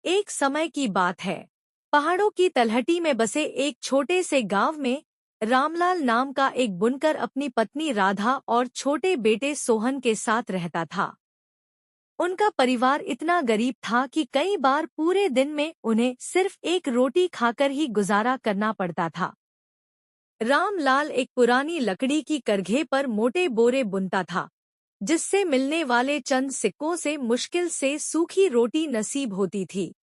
एक समय की बात है। पहाड़ों की तलहटी में बसे एक छोटे से गांव में रामलाल नाम का एक बुनकर अपनी पत्नी राधा और छोटे बेटे सोहन के साथ रहता था। उनका परिवार इतना गरीब था कि कई बार पूरे दिन में उन्हें सिर्फ एक रोटी खाकर ही गुजारा करना पड़ता था। रामलाल एक पुरानी लकड़ी की करघे पर मोटे बोरे बुनता था, जिससे मिलने वाले चंद सिक्कों से मुश्किल से सूखी रोटी नसीब होती थी।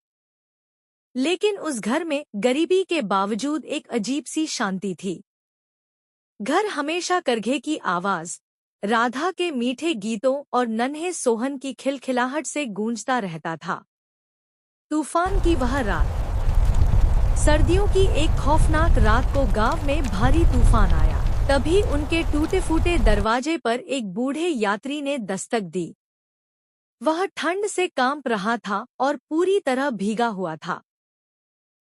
लेकिन उस घर में गरीबी के बावजूद एक अजीब सी शांति थी। घर हमेशा करघे की आवाज, राधा के मीठे गीतों और नन्हे सोहन की खिलखिलाहट से गूंजता रहता था। तूफान की वह रात, सर्दियों की एक खौफनाक रात को गांव में भारी तूफान आया। तभी उनके टूटे-फूटे दरवाजे पर एक बूढ़े यात्री ने दस्तक दी। वह ठंड से कांप रहा था और पूरी तरह भीगा हुआ था।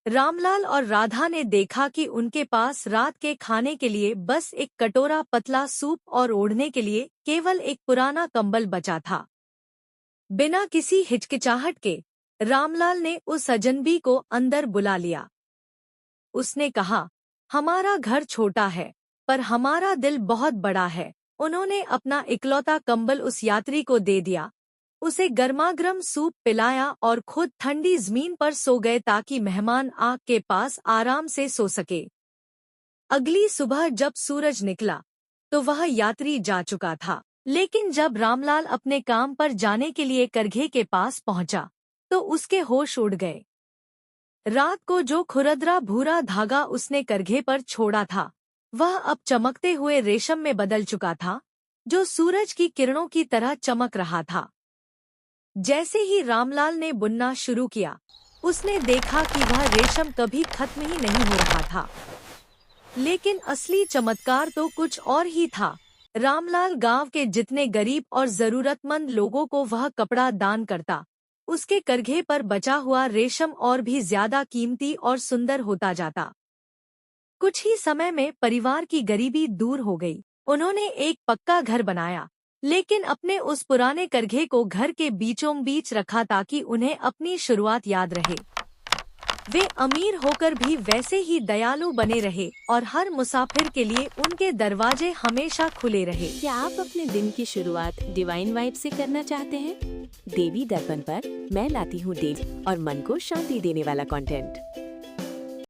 रामलाल और राधा ने देखा कि उनके पास रात के खाने के लिए बस एक कटोरा पतला सूप और ओढ़ने के लिए केवल एक पुराना कंबल बचा था। बिना किसी हिचकिचाहट के रामलाल ने उस अजनबी को अंदर बुला लिया। उसने कहा, हमारा घर छोटा है, पर हमारा दिल बहुत बड़ा है। उन्होंने अपना इकलौता कंबल उस यात्री को दे दिया, उसे गर्मागर्म सूप पिलाया और खुद ठंडी जमीन पर सो गए ताकि मेहमान आग के पास आराम से सो सके। अगली सुबह जब सूरज निकला तो वह यात्री जा चुका था। लेकिन जब रामलाल अपने काम पर जाने के लिए करघे के पास पहुंचा तो उसके होश उड़ गए। रात को जो खुरदरा भूरा धागा उसने करघे पर छोड़ा था, वह अब चमकते हुए रेशम में बदल चुका था, जो सूरज की किरणों की तरह चमक रहा था। जैसे ही रामलाल ने बुनना शुरू किया, उसने देखा कि वह रेशम कभी खत्म ही नहीं हो रहा था। लेकिन असली चमत्कार तो कुछ और ही था। रामलाल गांव के जितने गरीब और जरूरतमंद लोगों को वह कपड़ा दान करता, उसके करघे पर बचा हुआ रेशम और भी ज्यादा कीमती और सुंदर होता जाता। कुछ ही समय में परिवार की गरीबी दूर हो गई। उन्होंने एक पक्का घर बनाया, लेकिन अपने उस पुराने करघे को घर के बीचों बीच रखा ताकि उन्हें अपनी शुरुआत याद रहे। वे अमीर होकर भी वैसे ही दयालु बने रहे और हर मुसाफिर के लिए उनके दरवाजे हमेशा खुले रहे। क्या आप अपने दिन की शुरुआत डिवाइन वाइब से करना चाहते हैं? देवी दर्पण पर मैं लाती हूँ देव और मन को शांति देने वाला कंटेंट।